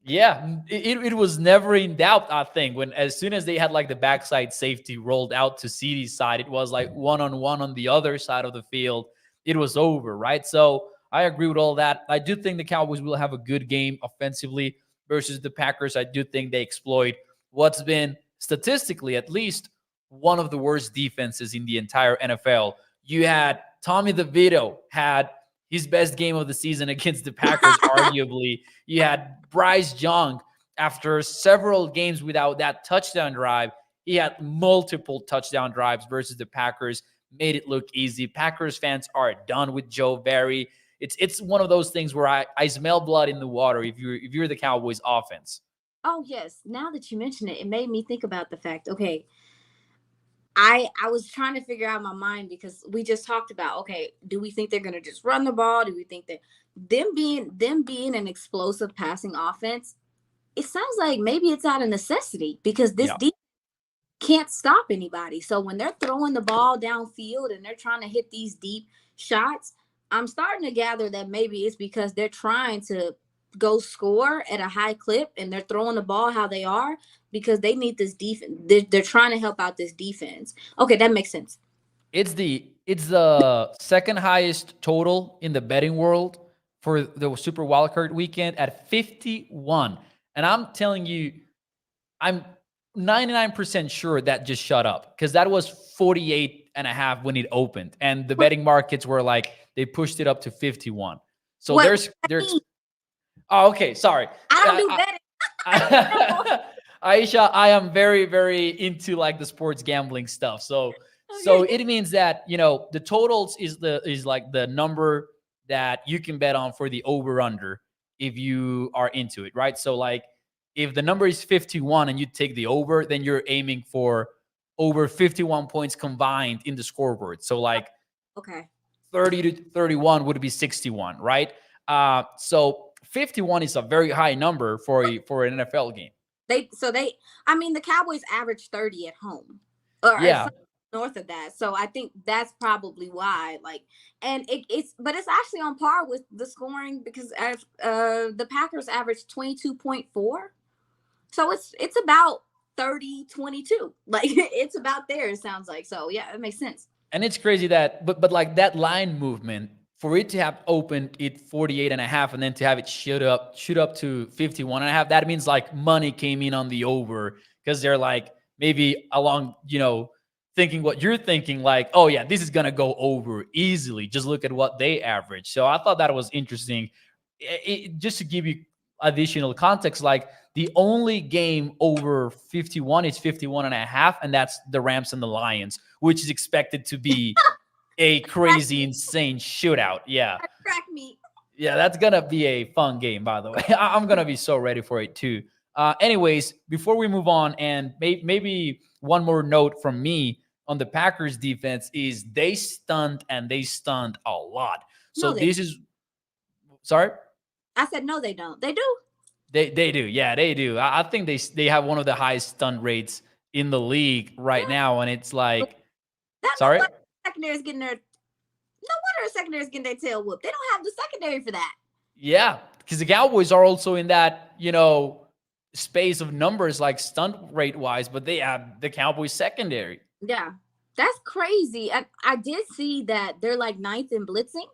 yeah, it was never in doubt. I think when as soon as they had like the backside safety rolled out to CD's side, it was like one on the other side of the field. It was over, right? So I agree with all that. I do think the Cowboys will have a good game offensively versus the Packers. I do think they exploit what's been statistically at least one of the worst defenses in the entire NFL. You had Tommy DeVito had his best game of the season against the Packers, arguably. You had Bryce Young after several games without that touchdown drive. He had multiple touchdown drives versus the Packers, made it look easy. Packers fans are done with Joe Barry. It's one of those things where I smell blood in the water if you're the Cowboys offense. Oh yes. Now that you mention it, it made me think about the fact. Okay, I was trying to figure out in my mind because we just talked about, okay, do we think they're gonna just run the ball? Do we think that them being an explosive passing offense? It sounds like maybe it's out of necessity because this Yeah. defense can't stop anybody. So when they're throwing the ball downfield and they're trying to hit these deep shots, I'm starting to gather that maybe it's because they're trying to go score at a high clip and they're throwing the ball how they are because they need this defense. They're trying to help out this defense. Okay, that makes sense. It's the second highest total in the betting world for the Super Wildcard weekend at 51. And I'm telling you, I'm 99% sure that just shut up because that was 48.5 when it opened. And the What, betting markets were like, they pushed it up to 51. So what there's oh, okay, sorry. I don't do Uh, betting. Aisha, I am very, very into like the sports gambling stuff. So Okay. it means that the totals is like the number that you can bet on for the over under if you are into it, right? So like if the number is 51 and you take the over, then you're aiming for over 51 points combined in the scoreboard. So like Okay. 30 to 31 would be 61, right? So 51 is a very high number for an NFL game. I mean the Cowboys average 30 at home. Or Yeah, something north of that. So I think that's probably why. Like and but it's actually on par with the scoring because the Packers average 22.4. So it's about 30-22. Like it's about there, it sounds like. So yeah, it makes sense. and it's crazy that but like that line movement for it to have opened it 48 and a half and then to have it shoot up to 51 and a half, that means like money came in on the over because they're like maybe along thinking what you're thinking, like, oh yeah, this is gonna go over easily, just look at what they average. So I thought that was interesting. Just to give you additional context, like the only game over 51 is 51 and a half, and that's the Rams and the Lions, which is expected to be a Crack crazy, me. insane shootout. Yeah. Crack me. Yeah, that's gonna be a fun game, by the way. I'm gonna be so ready for it too. Anyways, before we move on, and maybe one more note from me on the Packers defense is they stunned, and they stunned a lot. So No, they. this is sorry. I said no, they don't. They do. They do. Yeah, they do. I think they have one of the highest stun rates in the league right Yeah. now, and it's like, That no sorry. wonder secondary is getting their no wonder the secondary is getting their tail whooped. They don't have the secondary for that. Yeah, because the Cowboys are also in that, space of numbers like stunt rate wise, but they have the Cowboys secondary. Yeah. That's crazy. And I did see that they're like ninth in blitzing.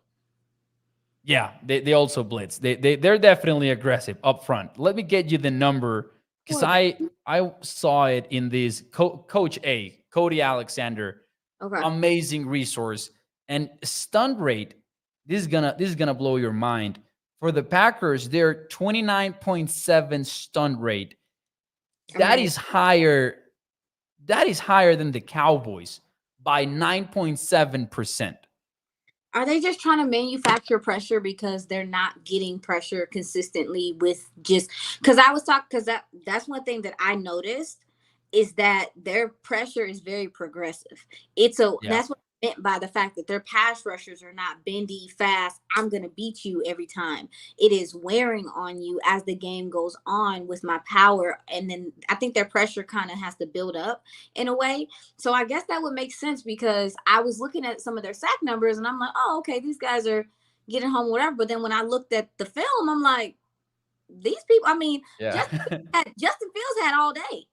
Yeah, they also blitz. They're definitely aggressive up front. Let me get you the number because Quarterback. I saw it in this Coach A, Cody Alexander, Okay. amazing resource. And stunt rate, this is gonna blow your mind. For the Packers, they're 29.7 stunt rate. That Amazing. is higher. That is higher than the Cowboys by 9.7%. Are they just trying to manufacture pressure because they're not getting pressure consistently with just because I was talking because that's one thing that I noticed is that their pressure is very progressive. Yeah. That's what I meant by the fact that their pass rushers are not bendy, fast. I'm gonna beat you every time. It is wearing on you as the game goes on with my power, and then I think their pressure kind of has to build up in a way. So I guess that would make sense because I was looking at some of their sack numbers and I'm like, oh, okay, these guys are getting home, whatever. But then when I looked at the film, I'm like, these people, I mean, Yeah. Justin Fields had all day.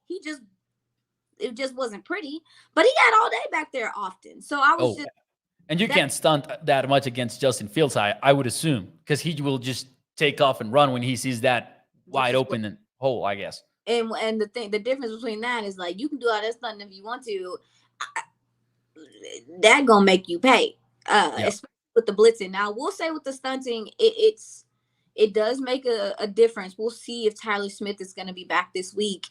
It just wasn't pretty, but he had all day back there often. So I was Oh, just and you that can't stunt that much against Justin Fields, I would assume, because he will just take off and run when he sees that which wide is what open hole, I guess. the difference between that is like you can do all that stuff if you want to. That gonna make you pay. Yeah. Especially with the blitzing. Now we'll say with the stunting, it does make a difference. We'll see if Tyler Smith is gonna be back this week.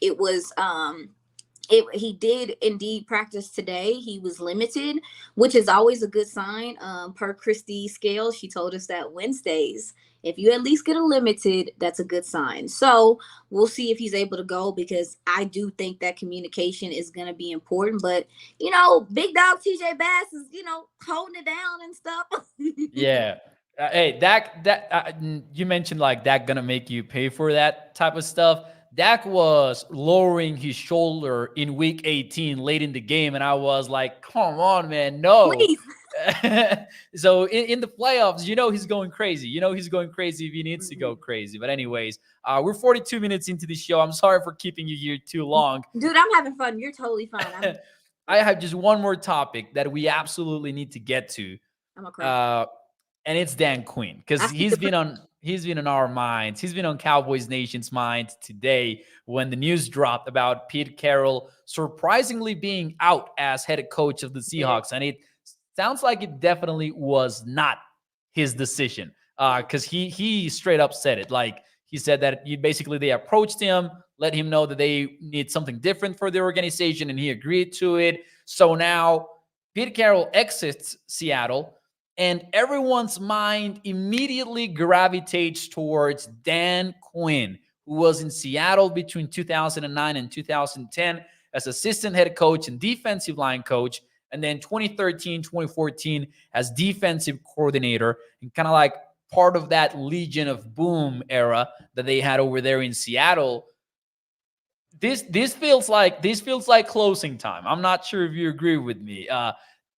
He did indeed practice today. He was limited, which is always a good sign. Per Christy Scale, she told us that Wednesdays, if you at least get a limited, that's a good sign. So we'll see if he's able to go because I do think that communication is going to be important. But big dog TJ Bass is holding it down and stuff. Yeah. Hey, you mentioned like that gonna make you pay for that type of stuff. Dak was lowering his shoulder in week 18 late in the game, and I was like, "Come on, man, no." Please. So in the playoffs, he's going crazy. He's going crazy if he needs to go Mhm. crazy. But anyways, we're 42 minutes into the show. I'm sorry for keeping you here too long. Dude, I'm having fun. You're totally fine. I have just one more topic that we absolutely need to get to. I'm a cry. Uh, and it's Dan Quinn because I see the he's been on our minds. He's been on Cowboys Nation's mind today when the news dropped about Pete Carroll surprisingly being out as head coach of the yeah, Seahawks, and it sounds like it definitely was not his decision yeah. because he straight up said it. Like he said that they approached him, let him know that they need something different for the organization, and he agreed to it. So now Pete Carroll exits Seattle and everyone's mind immediately gravitates towards Dan Quinn, who was in Seattle between 2009 and 2010 as assistant head coach and defensive line coach, and then 2013, 2014 as defensive coordinator, and kind of like part of that Legion of Boom era that they had over there in Seattle. This feels like closing time. I'm not sure if you agree with me.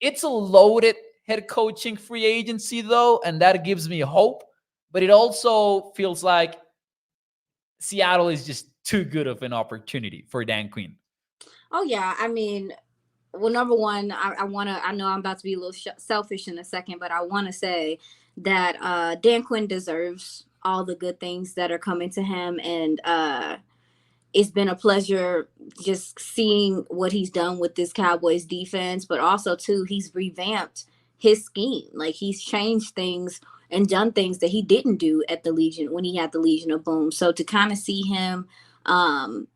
It's a loaded head coaching free agency though, and that gives me hope. But it also feels like Seattle is just too good of an opportunity for Dan Quinn. Oh yeah, I mean, well, number one, I want to. I know I'm about to be a little selfish in a second, but I want to say that Dan Quinn deserves all the good things that are coming to him, and it's been a pleasure just seeing what he's done with this Cowboys defense, but also too, he's revamped his scheme. Like he's changed things and done things that he didn't do at the Legion when he had the Legion of Boom. So to kind of see him um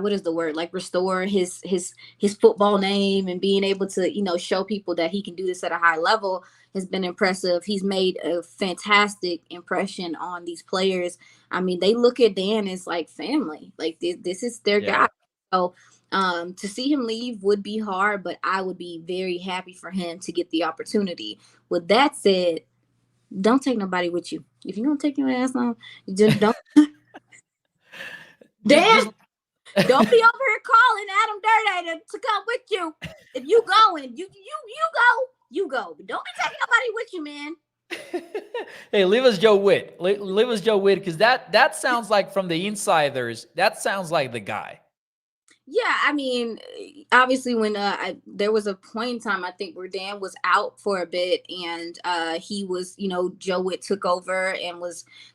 what is the word, like restore his football name and being able to show people that he can do this at a high level has been impressive. He's made a fantastic impression on these players. I mean, they look at Dan as like family, like this is their Yeah. guy. So To see him leave would be hard, but I would be very happy for him to get the opportunity. With that said, don't take nobody with you. If you're gonna take your ass on, you just don't. Dan, just don't be over here calling Adam Dirty to come with you. If you going, you go. But don't be taking nobody with you, man. Hey, leave us Joe Witt. Leave us Joe Witt, because that sounds like, from the insiders, that sounds like the guy. Yeah, I mean, obviously, when there was a point in time, I think, where Dan was out for a bit, and he was, Joe Witt took over and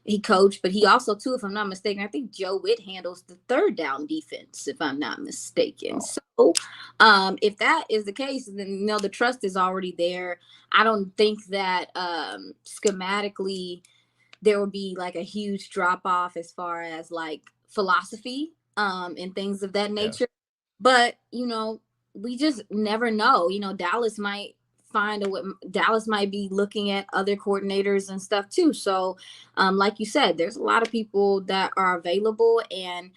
he coached, but he also, too, if I'm not mistaken, I think Joe Witt handles the third down defense, if I'm not mistaken. Oh, So, if that is the case, then the trust is already there. I don't think that schematically there would be like a huge drop off as far as like philosophy and things of that yeah, nature. But we just never know. Dallas might find a way. Dallas might be looking at other coordinators and stuff too. So, like you said, there's a lot of people that are available, and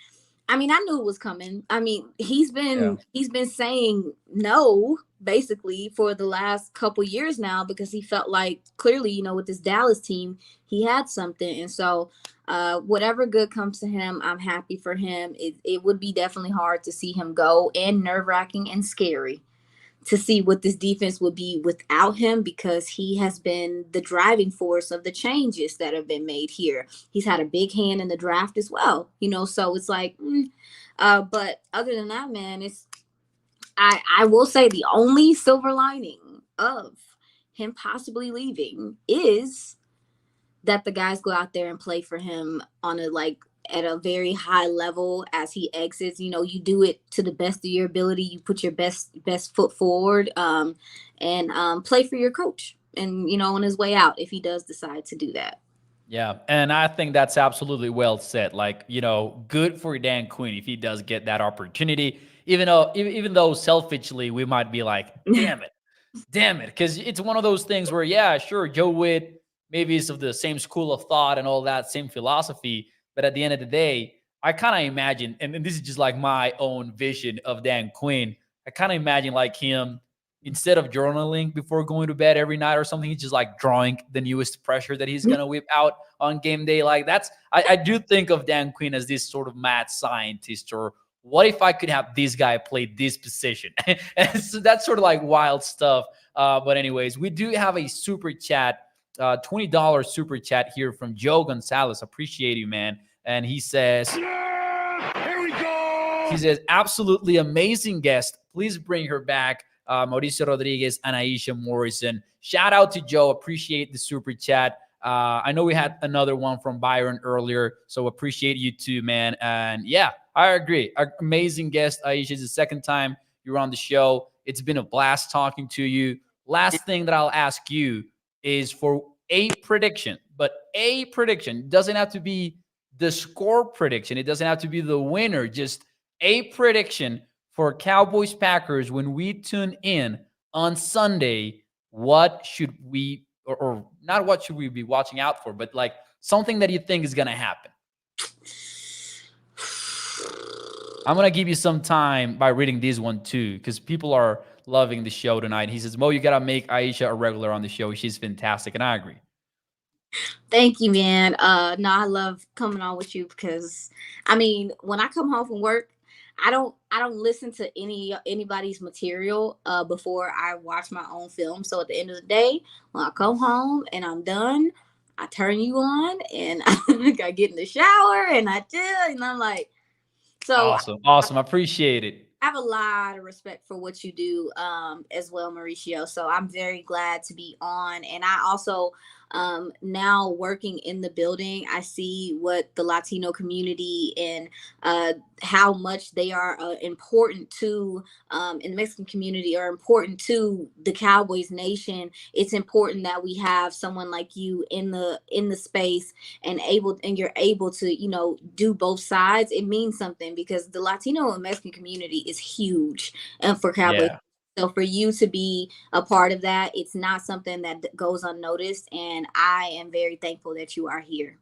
I mean, I knew it was coming. I mean, yeah, he's been saying no basically for the last couple years now, because he felt like clearly, with this Dallas team, he had something. And so whatever good comes to him, I'm happy for him. It would be definitely hard to see him go, and nerve-wracking and scary to see what this defense would be without him, because he has been the driving force of the changes that have been made here. He's had a big hand in the draft as well, so it's like, but other than that, man, I will say the only silver lining of him possibly leaving is that the guys go out there and play for him on at a very high level as he exits. You do it to the best of your ability. You put your best foot forward, and play for your coach. And on his way out, if he does decide to do that. yeah. And I think that's absolutely well said. Like, good for Dan Quinn if he does get that opportunity. Even though selfishly we might be like, damn it, because it's one of those things where, yeah, sure, Joe Witt maybe is of the same school of thought and all that, same philosophy, but at the end of the day, I kind of imagine, and this is just like my own vision of Dan Quinn, I kind of imagine like him, instead of journaling before going to bed every night or something, he's just like drawing the newest pressure that he's gonna whip out on game day. Like, I do think of Dan Quinn as this sort of mad scientist, or what if I could have this guy play this position? And so that's sort of like wild stuff. But anyways, we do have a super chat, $20 super chat here from Joe Gonzalez. Appreciate you, man. And he says, Here we go. he says, absolutely amazing guest. Please bring her back. Mauricio Rodriguez and Aisha Morrison. Shout out to Joe. Appreciate the super chat. I know we had another one from Byron earlier, so appreciate you too, man. And yeah, I agree. Amazing guest, Aisha. It's the second time you're on the show. It's been a blast talking to you. Last thing that I'll ask you is for a prediction, but a prediction. It doesn't have to be the score prediction. It doesn't have to be the winner. Just a prediction for Cowboys Packers when we tune in on Sunday. What should we, or not what should we be watching out for, but like something that you think is going to happen? I'm going to give you some time by reading this one too, because people are loving the show tonight. He says, Mo, you got to make Aisha a regular on the show. She's fantastic. And I agree. Thank you, man. No, I love coming on with you, because I mean, when I come home from work, I don't listen to anybody's material before I watch my own film. So at the end of the day, when I come home and I'm done, I turn you on and I get in the shower and I chill, and I'm like, so Awesome. Awesome. I appreciate it. I have a lot of respect for what you do as well, Mauricio. So I'm very glad to be on. And I also, now working in the building, I see what the Latino community and how much they are important to, in the Mexican community, are important to the Cowboys nation. It's important that we have someone like you in the space, and you're able to, do both sides. It means something, because the Latino and Mexican community is huge, and for Cowboys. Yeah. So for you to be a part of that, it's not something that goes unnoticed. And I am very thankful that you are here.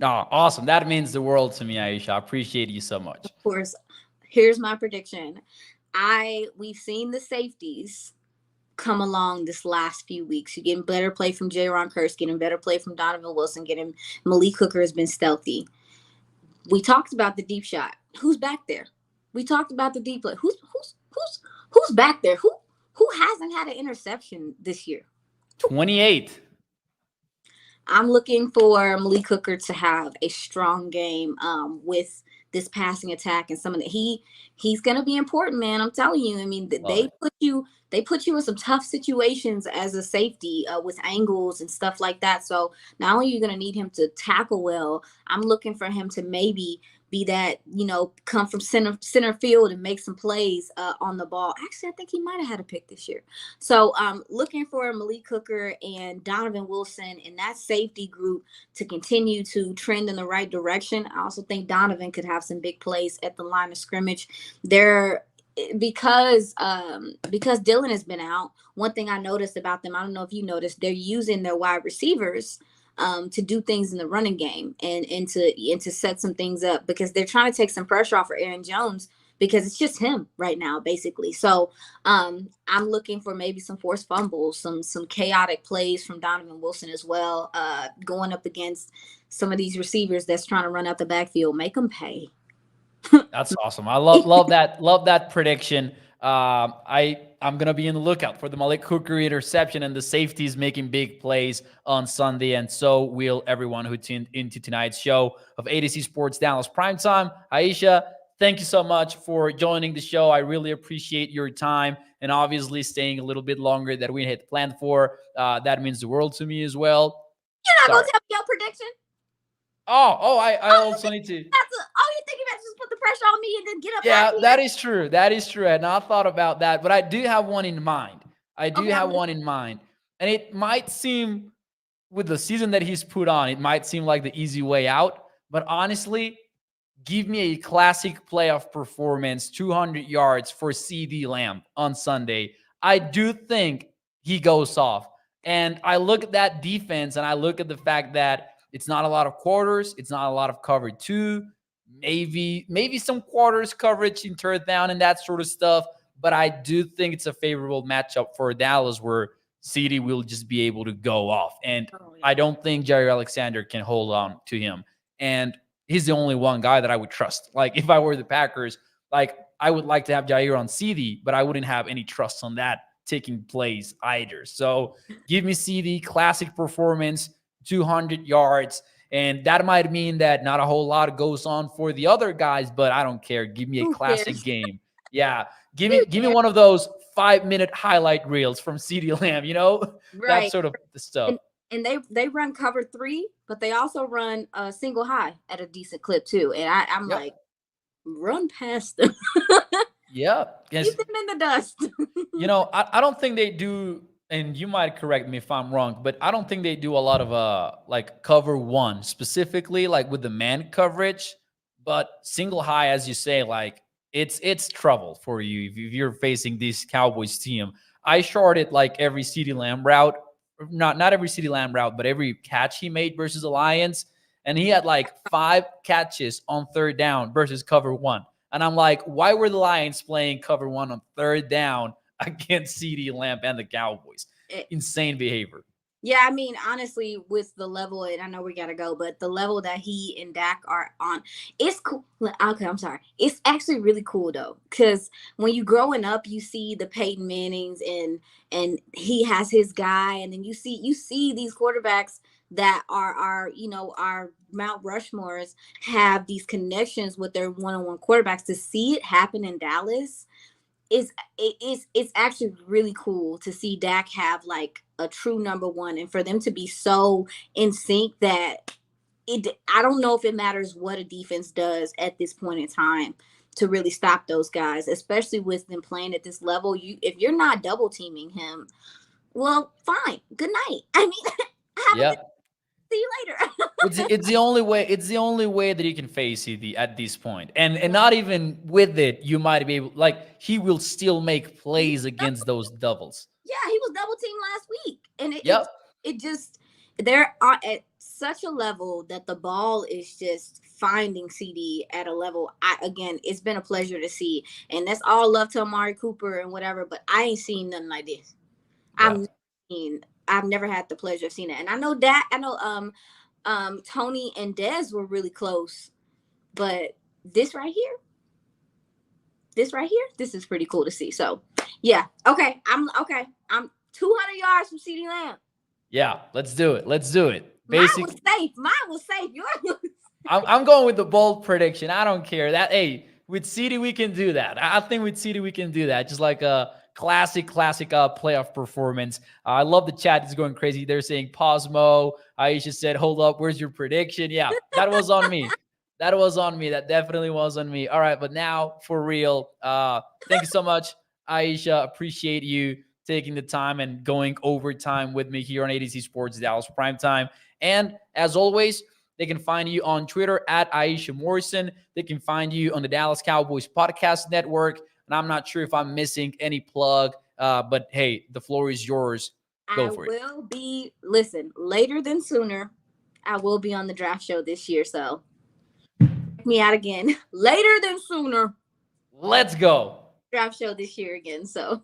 Oh, awesome. That means the world to me, Aisha. I appreciate you so much. Of course, Here's my prediction. We've seen the safeties come along this last few weeks. You're getting better play from Jaron Curse, getting better play from Donovan Wilson, getting Malik Hooker has been stealthy. We talked about the deep shot. Who's back there? We talked about the deep play. Who's back there? Who hasn't had an interception this year? 28. I'm looking for Malik Hooker to have a strong game with this passing attack and some of the he's going to be important, man. I'm telling you. I mean, they put you in some tough situations as a safety with angles and stuff like that. So not only are you going to need him to tackle well, I'm looking for him to maybe be that, come from center field and make some plays on the ball. Actually, I think he might have had a pick this year. So looking for Malik Hooker and Donovan Wilson in that safety group to continue to trend in the right direction. I also think Donovan could have some big plays at the line of scrimmage. Because Dylan has been out, one thing I noticed about them, I don't know if you noticed, they're using their wide receivers to do things in the running game and to set some things up, because they're trying to take some pressure off for Aaron Jones, because it's just him right now, basically. So I'm looking for maybe some forced fumbles, some chaotic plays from Donovan Wilson as well, going up against some of these receivers that's trying to run out the backfield. Make them pay. That's awesome. I love that prediction. I'm gonna be in the lookout for the Malik Hooker interception and the safeties making big plays on Sunday, and so will everyone who tuned into tonight's show of ADC Sports Dallas Primetime. Aisha, thank you so much for joining the show. I really appreciate your time and obviously staying a little bit longer than we had planned for. That means the world to me as well. You're not gonna tell me your prediction? I also need to. You're thinking about just put the pressure on me and then get up. Yeah, that is true. That is true. I had not thought about that, but I do have one in mind. And it might seem, with the season that he's put on, it might seem like the easy way out. But honestly, give me a classic playoff performance, 200 yards for CD Lamb on Sunday. I do think he goes off. And I look at that defense and I look at the fact that it's not a lot of quarters. It's not a lot of cover two. Maybe some quarters coverage in third down and that sort of stuff. But I do think it's a favorable matchup for Dallas where CD will just be able to go off. And I don't think Jair Alexander can hold on to him. And he's the only one guy that I would trust. Like, if I were the Packers, like, I would like to have Jair on CD, but I wouldn't have any trust on that taking place either. So give me CD, classic performance, 200 yards. And that might mean that not a whole lot goes on for the other guys, but I don't care. Give me a classic game. Yeah. Give me one of those 5-minute highlight reels from CeeDee Lamb, Right. That sort of the stuff. And they run cover 3, but they also run a single high at a decent clip too. And I'm like, run past them. Yeah. Keep them in the dust. I don't think they do, and you might correct me if I'm wrong, but I don't think they do a lot of like cover 1 specifically, like with the man coverage. But single high, as you say, like it's trouble for you if you're facing this Cowboys team. I shorted like every CeeDee Lamb route, not every CeeDee Lamb route, but every catch he made versus the Lions, and he had like 5 catches on third down versus cover 1. And I'm like, why were the Lions playing cover 1 on third down against CeeDee Lamb and the Cowboys? Insane behavior. Yeah, I mean, honestly, with the level, and I know we got to go, but the level that he and Dak are on, it's cool. Okay, I'm sorry. It's actually really cool, though, because when you growing up, you see the Peyton Mannings and he has his guy, and then you see these quarterbacks that are our Mount Rushmores have these connections with their one-on-one quarterbacks. To see it happen in Dallas, it's actually really cool to see Dak have like a true number one, and for them to be so in sync that I don't know if it matters what a defense does at this point in time to really stop those guys, especially with them playing at this level. If you're not double teaming him, well, fine, good night. I mean, see you later. It's the only way. It's the only way that you can face it at this point. And not even with it, you might be able. Like, he will still make plays against those doubles. Yeah, he was double teamed last week, and it just they're at such a level that the ball is just finding CD at a level. Again, it's been a pleasure to see, and that's all love to Amari Cooper and whatever. But I ain't seen nothing like this. Yeah. I've never had the pleasure of seeing it, and I know that Tony and Dez were really close, but this right here, this is pretty cool to see. So, yeah, okay, I'm 200 yards from CD Lamb. Yeah, let's do it. Let's do it. Mine was safe. Yours was. I'm going with the bold prediction. I don't care that. Hey, with CD we can do that. I think with CD we can do that. Just like a classic playoff performance. I love the chat. It's going crazy. They're saying Posmo. Aisha said, "Hold up, where's your prediction?" Yeah, that was on me. That was on me. That definitely was on me. All right, but now for real. Thank you so much, Aisha. Appreciate you taking the time and going overtime with me here on ADC Sports Dallas Primetime. And as always, they can find you on Twitter at Aisha Morrison. They can find you on the Dallas Cowboys Podcast Network. And I'm not sure if I'm missing any plug, but hey, the floor is yours. Go for it. I will be, listen, later than sooner, I will be on the draft show this year. So check me out again. Later than sooner. Let's go. Draft show this year again. So.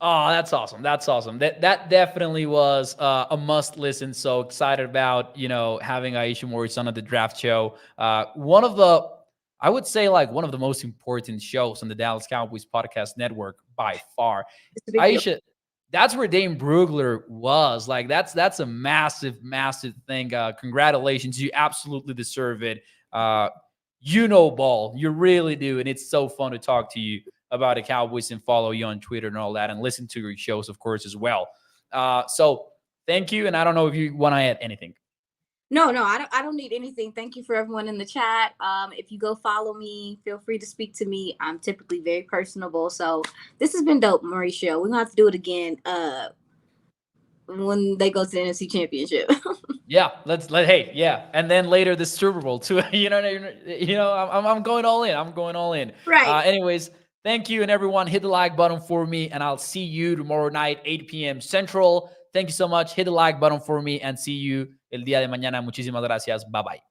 Oh, that's awesome. That's awesome. That definitely was a must listen. So excited about, having Aisha Morrison on the draft show. One of the most important shows on the Dallas Cowboys Podcast Network by far. Aisha, that's where Dane Brugler was. Like that's a massive thing. Congratulations. You absolutely deserve it. Ball. You really do. And it's so fun to talk to you about the Cowboys and follow you on Twitter and all that and listen to your shows, of course, as well. So thank you. And I don't know if you want to add anything. No, I don't need anything. Thank you for everyone in the chat. If you go follow me, feel free to speak to me. I'm typically very personable. So this has been dope, Mauricio. We're going to have to do it again when they go to the NFC Championship. Yeah, and then later the Super Bowl too. I'm going all in. I'm going all in. Right. Anyways, thank you, and everyone, hit the like button for me, and I'll see you tomorrow night, 8 p.m. Central. Thank you so much. Hit the like button for me, and see you el día de mañana. Muchísimas gracias. Bye bye.